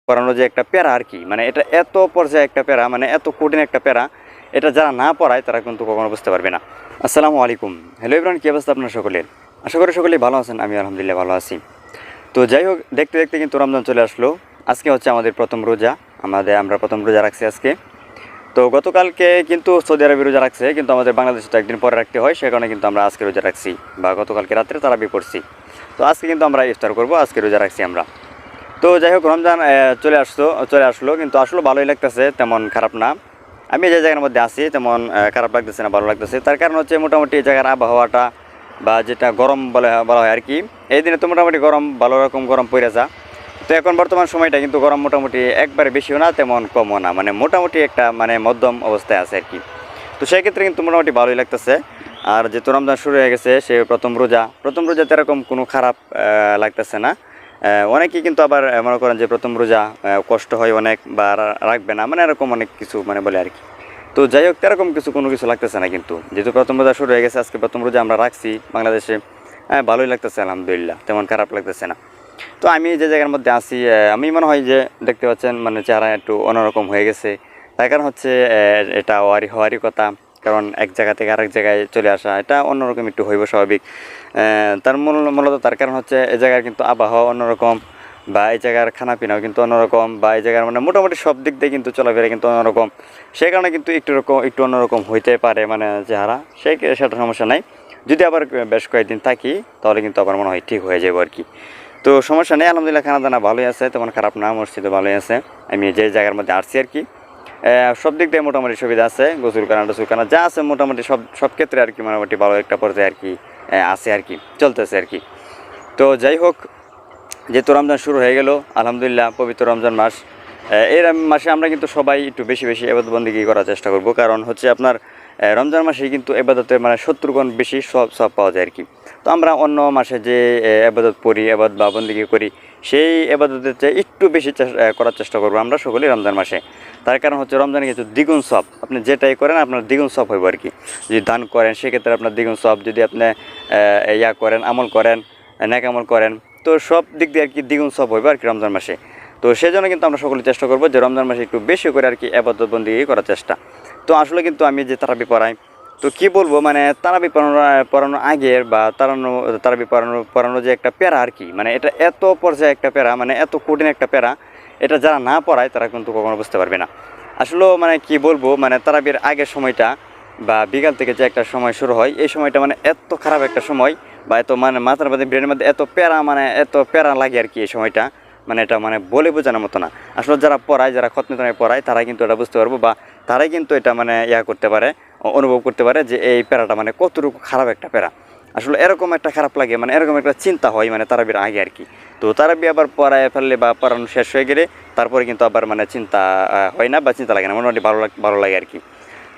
পড়ানো যে একটা প্যারা আর কি, মানে এটা এত পর্যায়ে একটা প্যারা, মানে এত কঠিন একটা প্যারা, এটা যারা না পড়ায় তারা কিন্তু কখনো বুঝতে পারবে না। আসসালামু আলাইকুম, হ্যালো এভরিওয়ান, কী অবস্থা আপনার সকলের? আশা করি সকলেই ভালো আছেন, আমি আলহামদুলিল্লাহ ভালো আছি। তো যাই হোক, দেখতে দেখতে কিন্তু রমজান চলে আসলো। আজকে হচ্ছে আমাদের প্রথম রোজা, আমরা প্রথম রোজা রাখছি আজকে। তো গতকালকে কিন্তু সৌদি আরবে রোজা রাখছে, কিন্তু আমাদের বাংলাদেশে তো একদিন পরে রাখতে হয়, সে কারণে কিন্তু আমরা আজকে রোজা রাখছি, বা গতকালকে রাত্রে তারাবি পড়ছি। তো আজকে কিন্তু আমরা ইফতার করবো, আজকে রোজা রাখছি আমরা। তো যাই হোক, রমজান চলে আসলো, কিন্তু আসলে ভালোই লাগতেছে, তেমন খারাপ না। আমি যে জায়গার মধ্যে আছি তেমন খারাপ লাগতেছে না, ভালো লাগতেছে। তার কারণ হচ্ছে মোটামুটি এই জায়গার আবহাওয়াটা, বা যেটা গরম বলা হয় আর কি, এই দিনে তো মোটামুটি গরম, ভালো রকম গরম পড়ে যা। তো এখন বর্তমান সময়টা কিন্তু গরম মোটামুটি একবারে বেশিও না, তেমন কমও না, মানে মোটামুটি একটা মানে মধ্যম অবস্থায় আছে আর কি। তো সেই ক্ষেত্রে কিন্তু মোটামুটি ভালোই লাগতেছে। আর যেহেতু রমজান শুরু হয়ে গেছে, সে প্রথম রোজাতে এরকম কোনো খারাপ লাগতেছে না। অনেকেই কিন্তু আবার মনে করেন যে প্রথম রোজা কষ্ট হয় অনেক, বা রাখবে না, মানে এরকম অনেক কিছু মানে বলে আর কি। তো যাই হোক, এরকম কোনো কিছু লাগতেছে না, কিন্তু যেহেতু প্রথম রোজা শুরু হয়ে গেছে, আজকে প্রথম রোজা আমরা রাখছি বাংলাদেশে। ভালোই লাগতেছে আলহামদুলিল্লাহ, তেমন খারাপ লাগতেছে না। তো আমি যে জায়গার মধ্যে আছি, আমি মনে হয় যে দেখতে পাচ্ছেন মানে চেহারা একটু অন্যরকম হয়ে গেছে। তার কারণ হচ্ছে এটা হওয়ারই কথা, কারণ এক জায়গা থেকে আরেক জায়গায় চলে আসা, এটা অন্যরকম একটু হইব স্বাভাবিক। তার মূলত তার কারণ হচ্ছে এই জায়গার কিন্তু আবহাওয়া অন্যরকম, বা এই জায়গার খানাপিনাও কিন্তু অন্যরকম, বা এই জায়গার মানে মোটামুটি সব দিক দিয়ে কিন্তু চলাফেরা কিন্তু অন্যরকম। সেই কারণে কিন্তু একটু অন্যরকম হইতে পারে মানে চেহারা, সেটা সমস্যা নাই। যদি আবার বেশ কয়েকদিন থাকি, তাহলে কিন্তু আবার মনে হয় ঠিক হয়ে যাবো আর কি। তো সমস্যা নেই, আলহামদুলিল্লাহ, খানা দানা ভালোই আছে, তেমন খারাপ না, মসজিদও ভালোই আছে। আমি যে জায়গার মধ্যে আসছি আর কি, সব দিক দিয়ে মোটামুটি সুবিধা আছে, টসুলখানা যা আছে মোটামুটি সব ক্ষেত্রে আর কি, মোটামুটি ভালো একটা পর্যায়ে আর কি আছে আর কি, চলতেছে আর কি। তো যাই হোক, যেহেতু রমজান শুরু হয়ে গেল, আলহামদুলিল্লাহ, পবিত্র রমজান মাস, এই মাসে আমরা কিন্তু সবাই একটু বেশি বেশি ইবাদত বন্দেগী করার চেষ্টা করব, কারণ হচ্ছে আপনার রমজান মাসেই কিন্তু ইবাদতের মানে 70 গুণ বেশি সব পাওয়া যায় আর কি। তো আমরা অন্য মাসে যে ইবাদত করি, ইবাদত বা বন্দেগী করি, সেই ইবাদতের চেয়ে একটু বেশি করার চেষ্টা করবো আমরা সকলেই রমজান মাসে। তার কারণ হচ্ছে রমজানে কিন্তু দ্বিগুণ সব, আপনি যেটাই করেন আপনার দ্বিগুণ সব হইব আর কি। যদি দান করেন সেক্ষেত্রে আপনার দ্বিগুণ সব, যদি আপনি আমল করেন, নেক আমল করেন, তো সব দিক দিয়ে আর কি দ্বিগুণ সব হইব আর কি রমজান মাসে। তো সেই জন্য কিন্তু আমরা সকলে চেষ্টা করবো যে রমজান মাসে একটু বেশি করে আর কি ইবাদত বন্দেগী করার চেষ্টা। তো আসলে কিন্তু আমি যে তারাবি পড়াই, তো কি বলবো, মানে তারাবি পড়ানোর আগের বা তারাবি পড়ানো যে একটা প্যারা আর কি, মানে এটা এত পর্যায়ে একটা প্যারা, মানে এত কঠিন একটা প্যারা, এটা যারা না পড়ায় তারা কিন্তু কখনো বুঝতে পারবে না। আসলে মানে কি বলবো, মানে তারাবির আগের সময়টা বা বিকাল থেকে যে একটা সময় শুরু হয়, এই সময়টা মানে এত খারাপ একটা সময়, বা এত মানে মাথার মধ্যে ব্রেনের মধ্যে এত প্যারা লাগে আর কি এই সময়টা, মানে এটা মানে বলে বোঝানোর মতো না। আসলে যারা পড়ায়, যারা খতমে পড়ায়, তারাই কিন্তু এটা বুঝতে পারবো, বা তারাই কিন্তু এটা মানে করতে পারে, অনুভব করতে পারে যে এই প্যারাটা মানে কতটুকু খারাপ একটা প্যারা। আসলে এরকম একটা খারাপ লাগে, মানে এরকম একটা চিন্তা হয় মানে তারাবির আগে আর কি। তো তারাবি আবার পড়ায় ফেললে বা পড়ানো শেষ হয়ে গেলে তারপরে কিন্তু আবার মানে চিন্তা হয় না, বা চিন্তা লাগে না, মোটামুটি ভালো লাগে আর কি।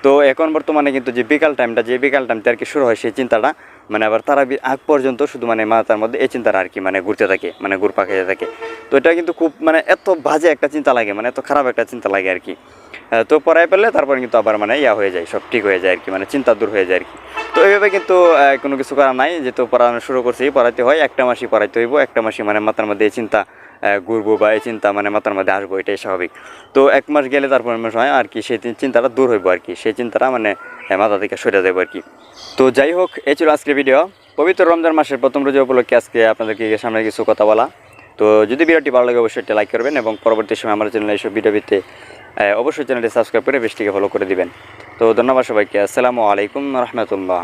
তো এখন বর্তমানে কিন্তু যে বিকাল টাইমটা আর কি শুরু হয়, সেই চিন্তাটা মানে আবার তারাবির আগ পর্যন্ত শুধু মানে মাথার মধ্যে এই চিন্তাটা আর কি মানে ঘুরতে থাকে, মানে ঘুরপাক খেতে থাকে। তো এটা কিন্তু খুব মানে এত বাজে একটা চিন্তা লাগে, মানে এত খারাপ একটা চিন্তা লাগে আর কি। তো পড়ায় ফেললে তারপরে কিন্তু আবার মানে হয়ে যায়, সব ঠিক হয়ে যায় আর কি, মানে চিন্তা দূর হয়ে যায় আর কি। তো এইভাবে কিন্তু কোনো কিছু করার নাই, যেহেতু পড়ানো শুরু করছি, পড়াইতে হয়, একটা মাসই পড়াইতে হইব, একটা মাসই মানে মাথার মধ্যে এই চিন্তা ঘুরবো, বা এই চিন্তা মানে মাথার মধ্যে আসবো, এটাই স্বাভাবিক। তো এক মাস গেলে তারপর মাস হয় আর কি, সেই চিন্তাটা দূর হইব আর কি, সেই চিন্তাটা মানে মাথা থেকে সরে যাবো আর কি। তো যাই হোক, এই ছিল আজকের ভিডিও, পবিত্র রমজান মাসের প্রথম রোজা উপলক্ষে আজকে আপনাদেরকে সামনে কিছু কথা বলা। তো যদি ভিডিওটি ভালো লাগে অবশ্যই একটা লাইক করবেন, এবং পরবর্তী সময় আমার চ্যানেলে এইসব ভিডিও পেতে অবশ্যই চ্যানেলটি সাবস্ক্রাইব করে বেশটিকে ফলো করে দিবেন। তো ধন্যবাদ সবাইকে, আসসালামু আলাইকুম রহমতুল্লাহ।